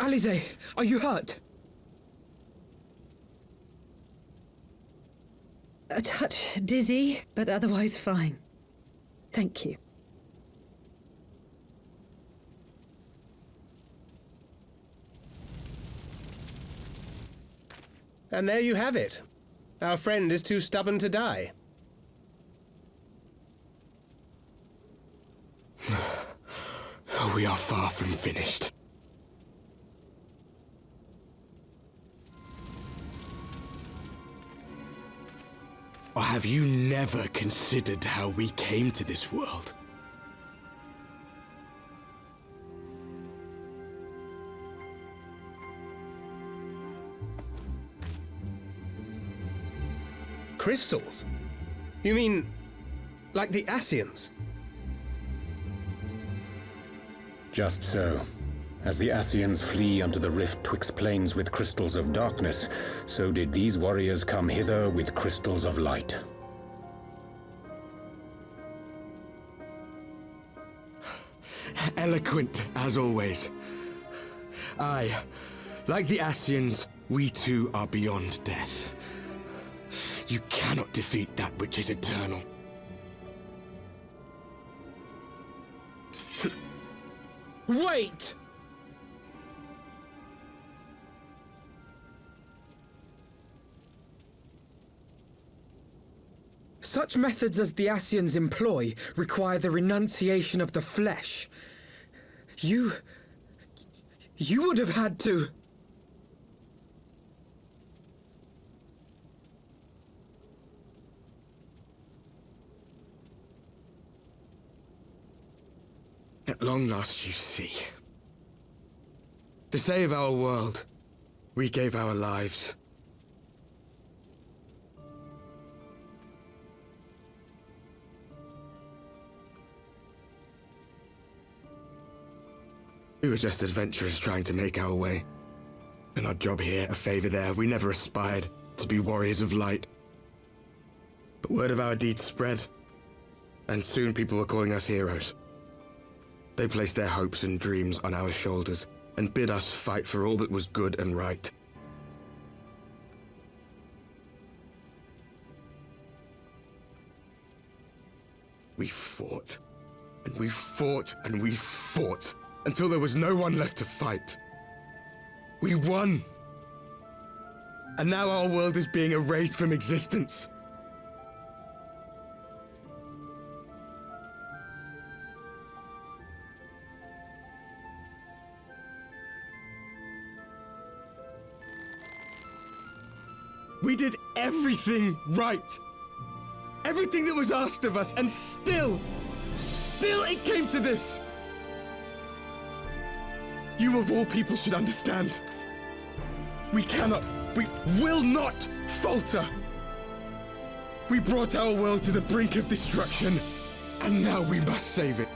Alize, are you hurt? A touch dizzy, but otherwise fine. Thank you. And there you have it. Our friend is too stubborn to die. We are far from finished. Or have you never considered how we came to this world? Crystals? You mean, like the Ascians? Just so. As the Ascians flee unto the rift twixt planes with crystals of darkness, so did these warriors come hither with crystals of light. Eloquent, as always. Aye, like the Ascians, we too are beyond death. You cannot defeat that which is eternal. Wait! Such methods as the Ascians employ require the renunciation of the flesh. You would have had to... At long last, you see. To save our world, we gave our lives. We were just adventurers trying to make our way. An odd job here, a favor there. We never aspired to be warriors of light. But word of our deeds spread, and soon people were calling us heroes. They placed their hopes and dreams on our shoulders and bid us fight for all that was good and right. We fought, and we fought, and we fought, until there was no one left to fight. We won! And now our world is being erased from existence. We did everything right. Everything that was asked of us, and still it came to this. You of all people should understand. We will not falter. We brought our world to the brink of destruction, and now we must save it.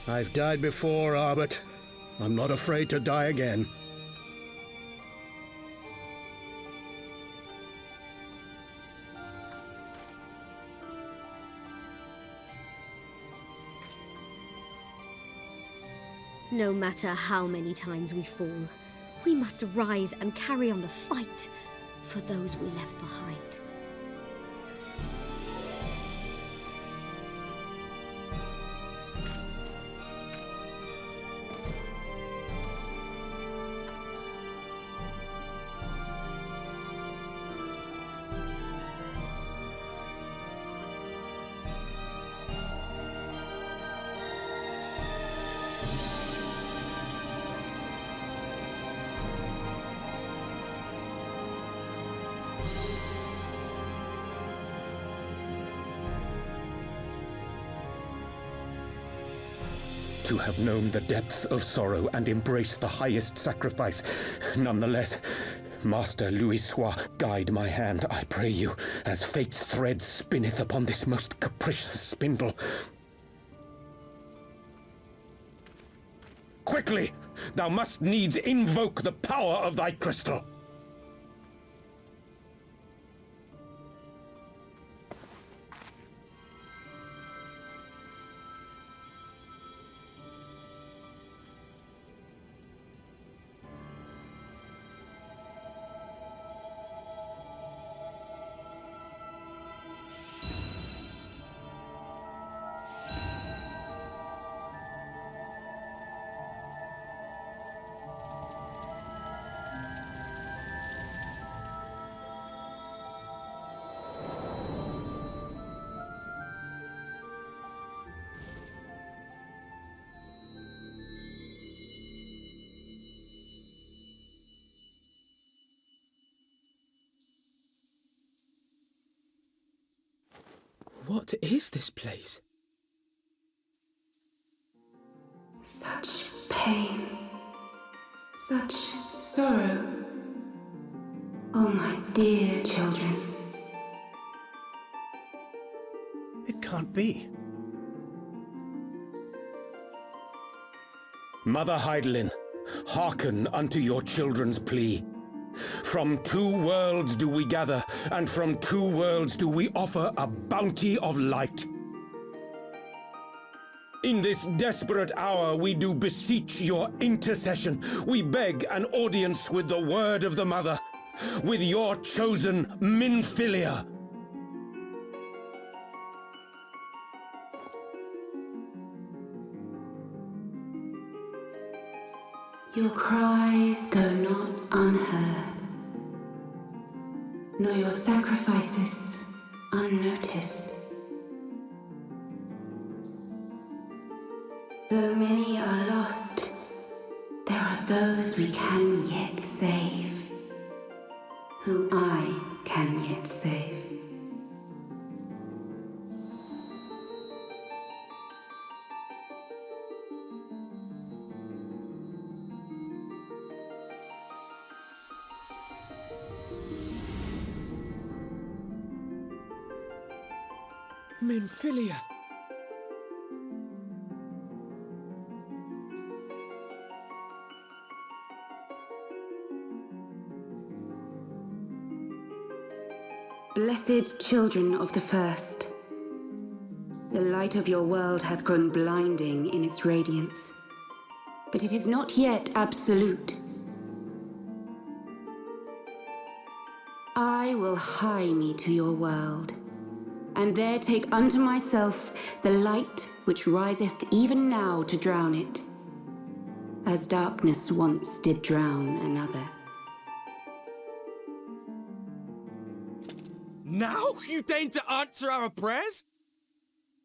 I've died before, Arbet. I'm not afraid to die again. No matter how many times we fall, we must rise and carry on the fight for those we left behind. To have known the depths of sorrow and embraced the highest sacrifice. Nonetheless, Master Louis-Soix, guide my hand, I pray you, as fate's thread spinneth upon this most capricious spindle. quickly! Thou must needs invoke the power of thy crystal. What is this place? Such pain, such sorrow. Oh, my dear children. It can't be. Mother Heidelin, hearken unto your children's plea. From two worlds do we gather, and from two worlds do we offer a bounty of light. In this desperate hour we do beseech your intercession. We beg an audience with the word of the Mother, with your chosen Minfilia. Your cries go not unheard, nor your sacrifices unnoticed. Though many are lost, there are those we can yet save, whom I can yet save. Minfilia. Blessed children of the First, the light of your world hath grown blinding in its radiance, but it is not yet absolute. I will hie me to your world, and there take unto myself the light which riseth even now to drown it, as darkness once did drown another. Now you deign to answer our prayers?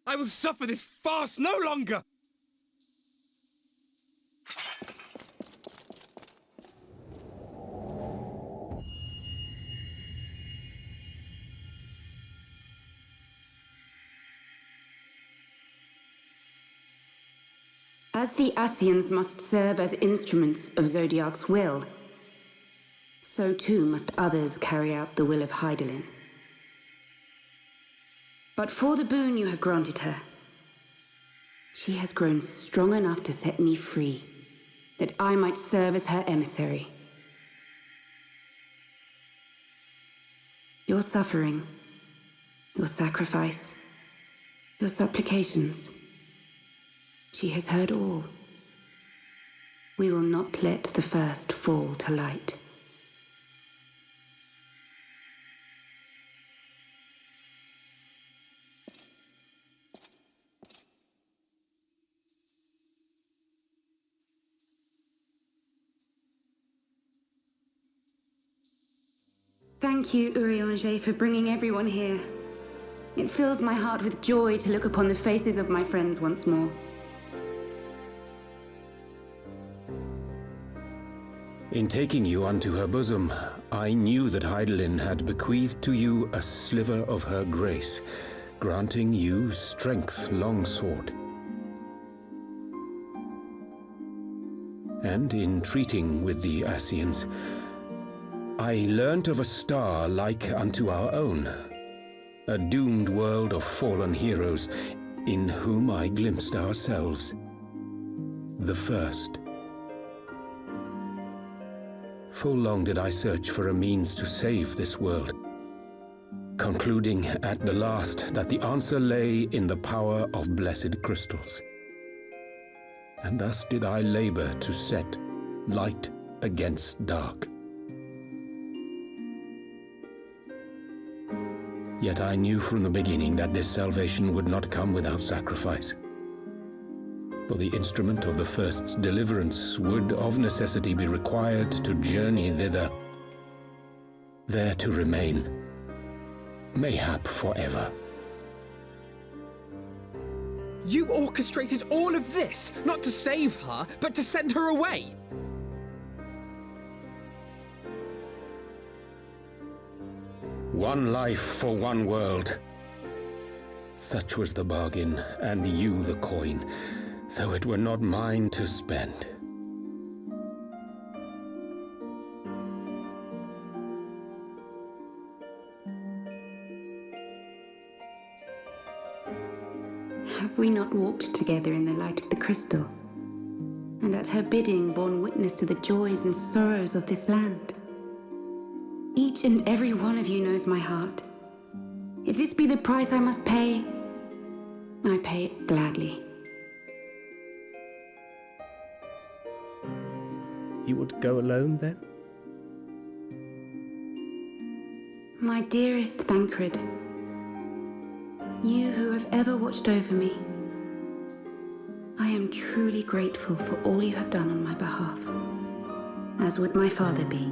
I will suffer this farce no longer! As the Ascians must serve as instruments of Zodiark's will, so too must others carry out the will of Heidelin. But for the boon you have granted her, she has grown strong enough to set me free, that I might serve as her emissary. Your suffering, your sacrifice, your supplications, she has heard all. We will not let the first fall to light. Thank you, Urianger, for bringing everyone here. It fills my heart with joy to look upon the faces of my friends once more. In taking you unto her bosom, I knew that Heidelin had bequeathed to you a sliver of her grace, granting you strength longsword. And in treating with the Ascians, I learnt of a star like unto our own, a doomed world of fallen heroes in whom I glimpsed ourselves, the first. Full long did I search for a means to save this world, concluding at the last that the answer lay in the power of blessed crystals. And thus did I labor to set light against dark. Yet I knew from the beginning that this salvation would not come without sacrifice. For the instrument of the first's deliverance would of necessity be required to journey thither, there to remain, mayhap forever. You orchestrated all of this, not to save her, but to send her away! One life for one world. Such was the bargain, and you the coin, though it were not mine to spend. Have we not walked together in the light of the crystal, and at her bidding borne witness to the joys and sorrows of this land? Each and every one of you knows my heart. If this be the price I must pay, I pay it gladly. You would go alone, then? My dearest Thancred, you who have ever watched over me, I am truly grateful for all you have done on my behalf, as would my father be.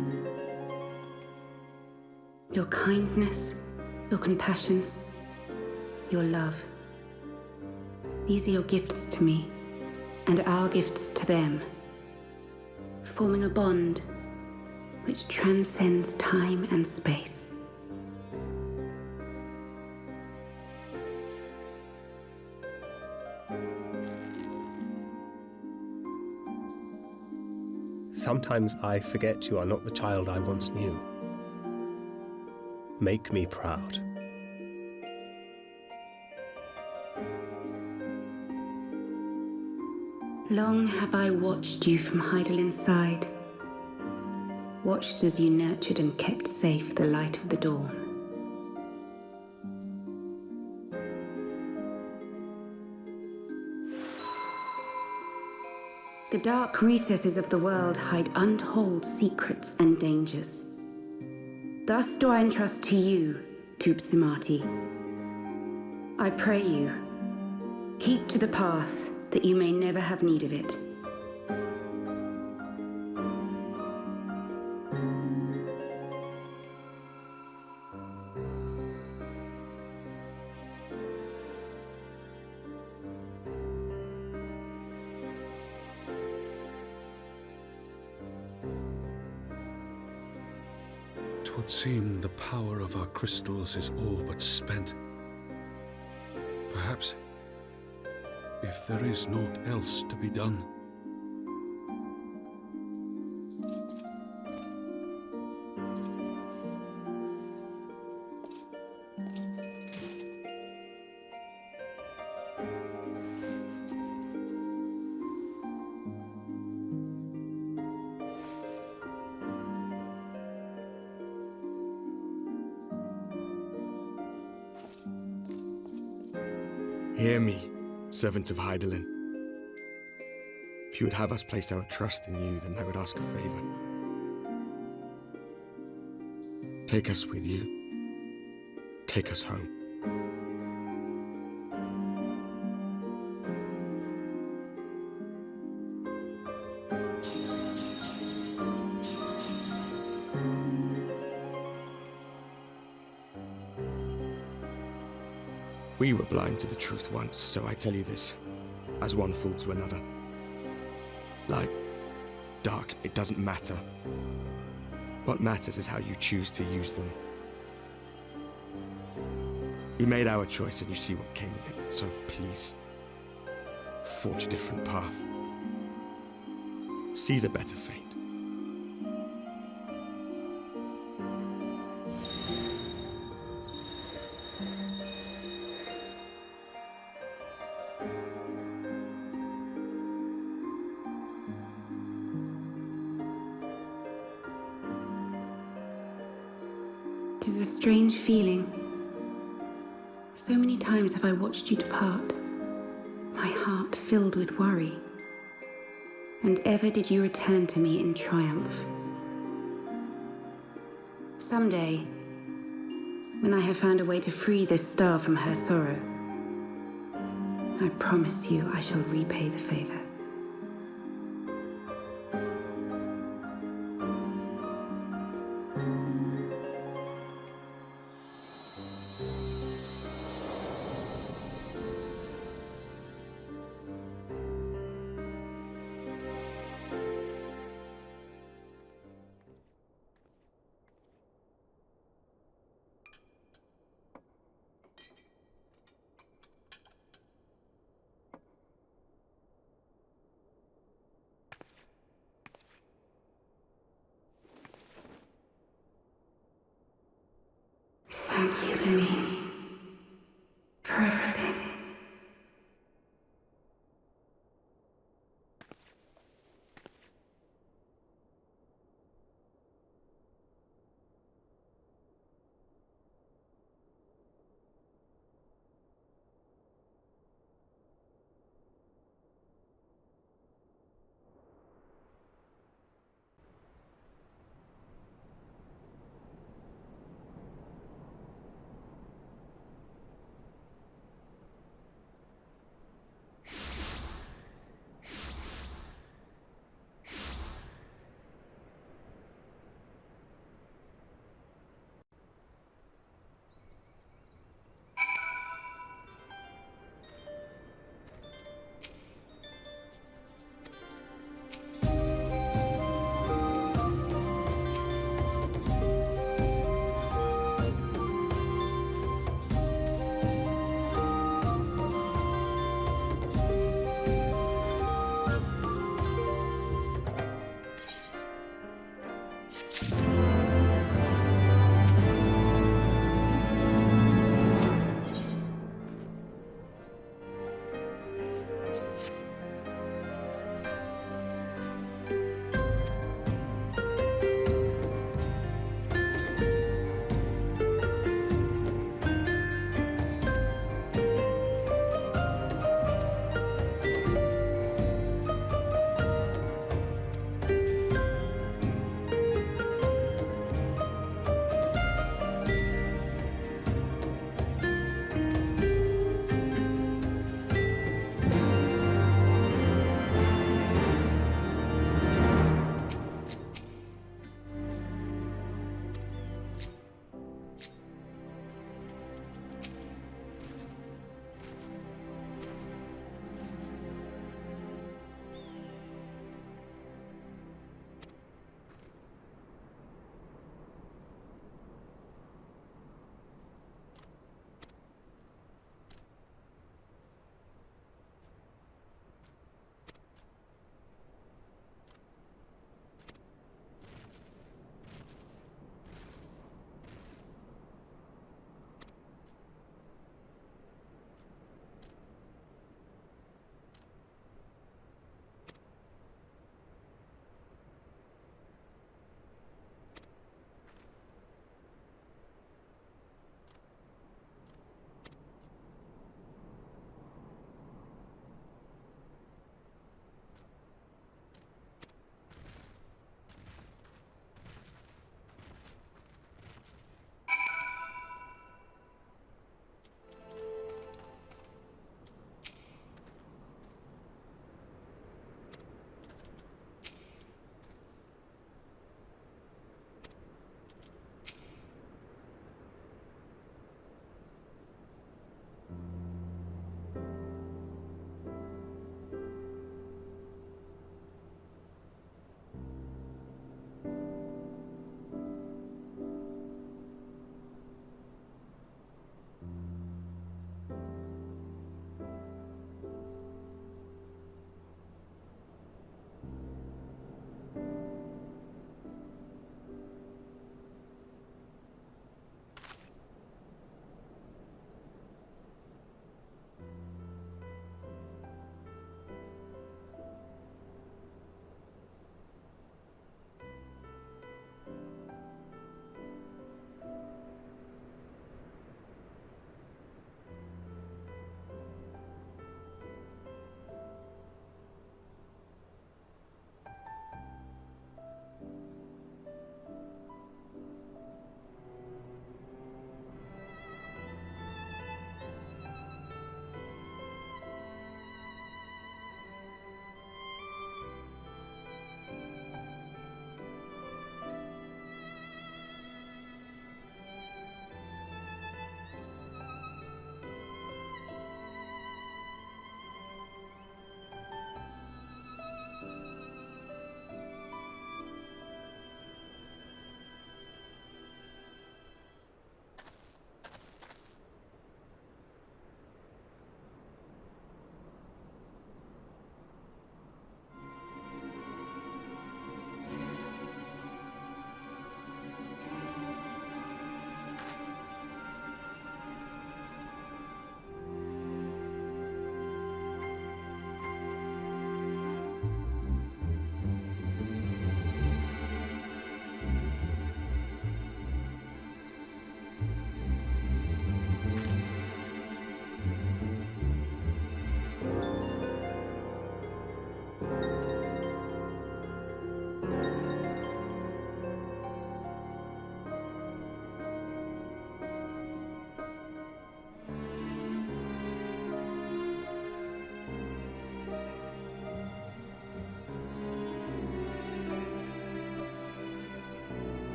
Your kindness, your compassion, your love. These are your gifts to me, and our gifts to them, forming a bond which transcends time and space. Sometimes I forget you are not the child I once knew. Make me proud. Long have I watched you from Heidelin's side, watched as you nurtured and kept safe the light of the dawn. The dark recesses of the world hide untold secrets and dangers. Thus do I entrust to you, Tupsimati. I pray you, keep to the path that you may never have need of it. Twould seem the power of our crystals is all but spent. Perhaps, if there is naught else to be done. Hear me, servant of Heidelin. If you would have us place our trust in you, then I would ask a favor. Take us with you. Take us home. We were blind to the truth once, so I tell you this, as one fool to another. Light, dark, it doesn't matter. What matters is how you choose to use them. We made our choice and you see what came of it, so please, forge a different path. Seize a better fate. 'Tis a strange feeling. So many times have I watched you depart, my heart filled with worry. And ever did you return to me in triumph. Someday, when I have found a way to free this star from her sorrow, I promise you I shall repay the favor. Thank you, Lemmy, for everything.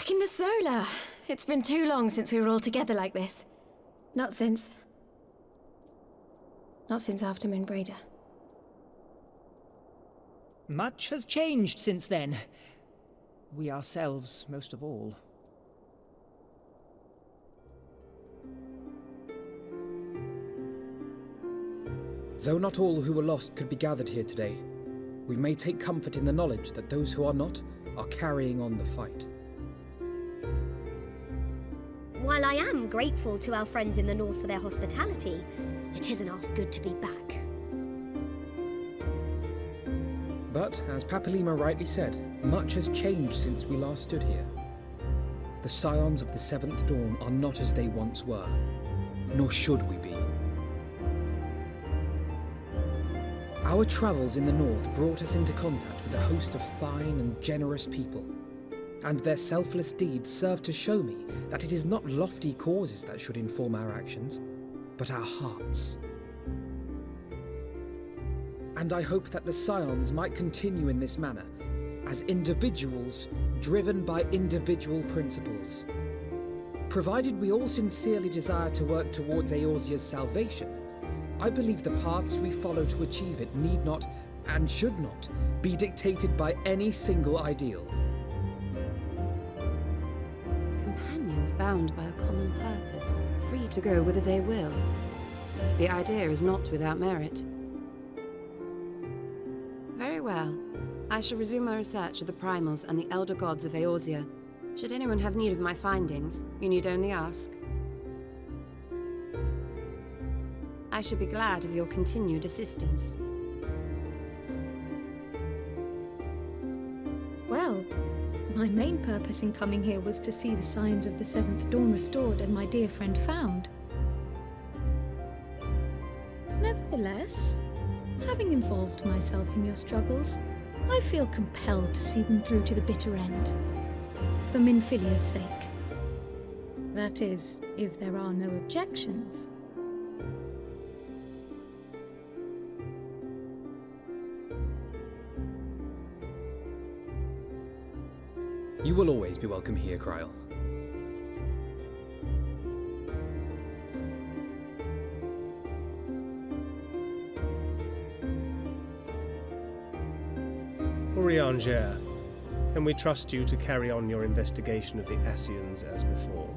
Back in the Solar. It's been too long since we were all together like this. Not since after Moonbreeder. Much has changed since then. We ourselves, most of all. Though not all who were lost could be gathered here today, we may take comfort in the knowledge that those who are not are carrying on the fight. While I am grateful to our friends in the north for their hospitality, it isn't half good to be back. But, as Papalima rightly said, much has changed since we last stood here. The Scions of the Seventh Dawn are not as they once were, nor should we be. Our travels in the north brought us into contact with a host of fine and generous people, and their selfless deeds serve to show me that it is not lofty causes that should inform our actions, but our hearts. And I hope that the Scions might continue in this manner, as individuals driven by individual principles. Provided we all sincerely desire to work towards Eorzea's salvation, I believe the paths we follow to achieve it need not, and should not, be dictated by any single ideal. Companions bound by a common purpose, free to go whither they will. The idea is not without merit. Very well. I shall resume my research of the primals and the elder gods of Eorzea. Should anyone have need of my findings, you need only ask. I should be glad of your continued assistance. Well, my main purpose in coming here was to see the signs of the Seventh Dawn restored and my dear friend found. Nevertheless, having involved myself in your struggles, I feel compelled to see them through to the bitter end. For Minfilia's sake. That is, if there are no objections. You will always be welcome here, Kryl. Urianger, can we trust you to carry on your investigation of the Ascians as before?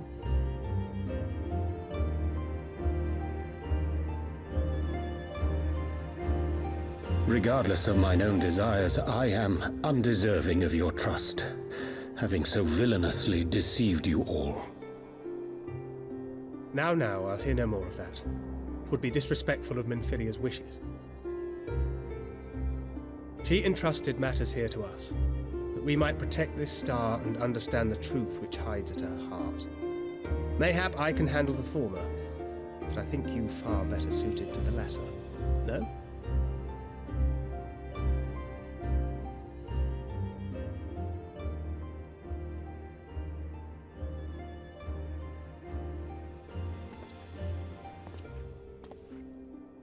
Regardless of mine own desires, I am undeserving of your trust, having so villainously deceived you all. Now, I'll hear no more of that. 'Twould be disrespectful of Minfilia's wishes. She entrusted matters here to us, that we might protect this star and understand the truth which hides at her heart. Mayhap I can handle the former, but I think you far better suited to the latter. No?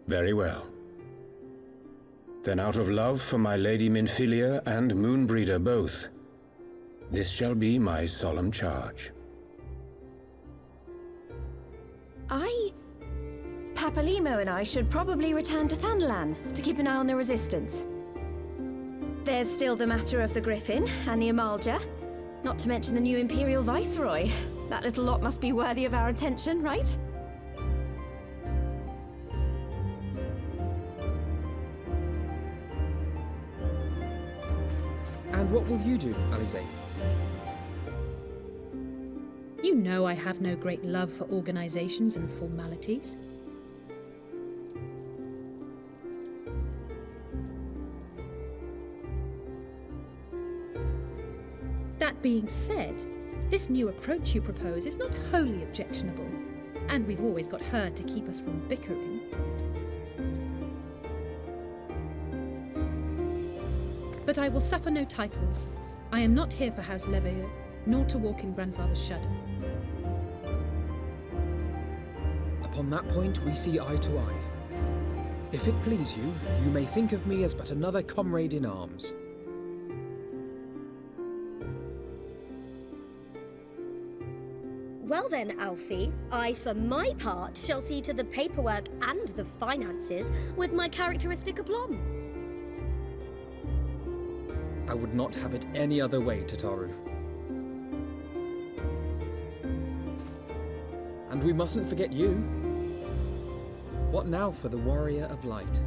Very well. Then out of love for my Lady Minfilia and Moonbreeder both, this shall be my solemn charge. Papalimo and I should probably return to Thanalan to keep an eye on the Resistance. There's still the matter of the Griffin and the Amalja, not to mention the new Imperial Viceroy. That little lot must be worthy of our attention, right? And what will you do, Alize? You know I have no great love for organizations and formalities. That being said, this new approach you propose is not wholly objectionable, and we've always got her to keep us from bickering. But I will suffer no titles. I am not here for House Leveilleur, nor to walk in Grandfather's shadow. Upon that point, we see eye to eye. If it please you, you may think of me as but another comrade in arms. Well then, Alfie, I, for my part, shall see to the paperwork and the finances with my characteristic aplomb. I would not have it any other way, Tataru. And we mustn't forget you. What now for the Warrior of Light?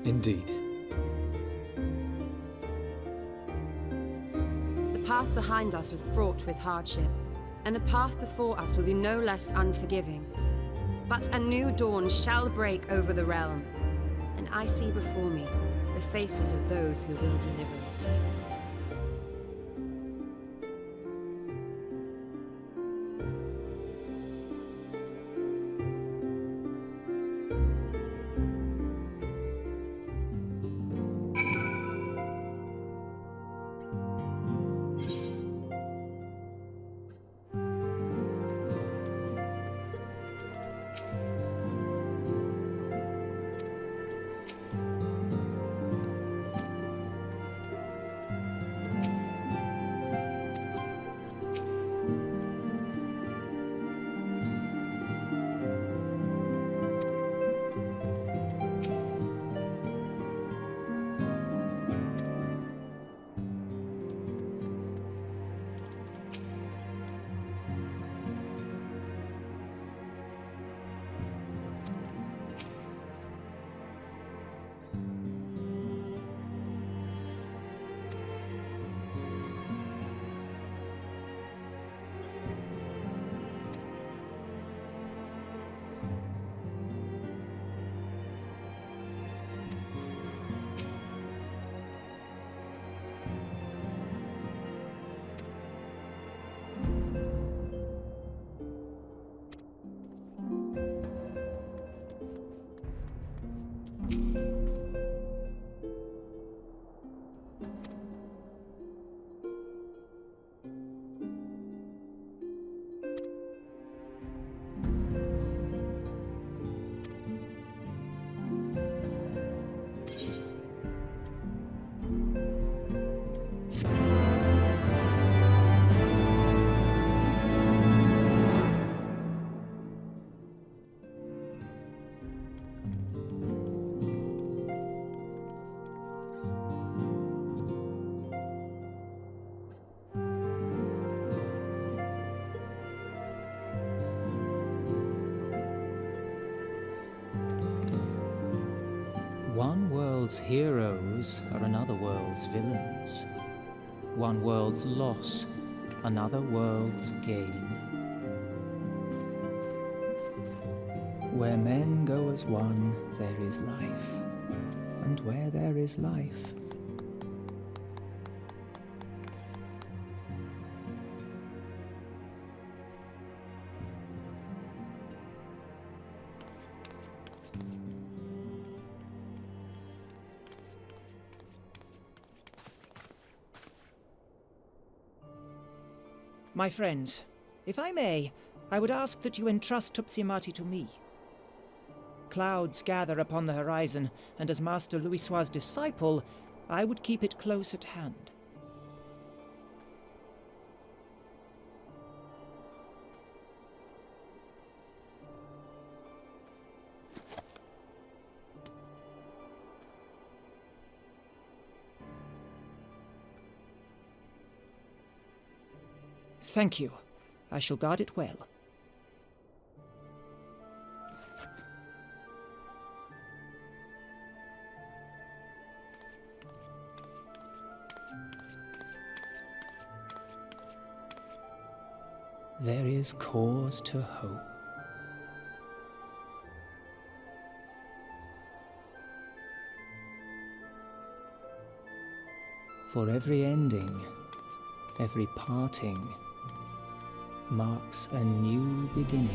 Indeed. The path behind us was fraught with hardship, and the path before us will be no less unforgiving. But a new dawn shall break over the realm, and I see before me the faces of those who will deliver it. One world's heroes are another world's villains. One world's loss, another world's gain. Where men go as one, there is life. And where there is life, my friends, if I may, I would ask that you entrust Tupsimati to me. Clouds gather upon the horizon, and as Master Louisoix's disciple, I would keep it close at hand. Thank you. I shall guard it well. There is cause to hope. For every ending, every parting, marks a new beginning.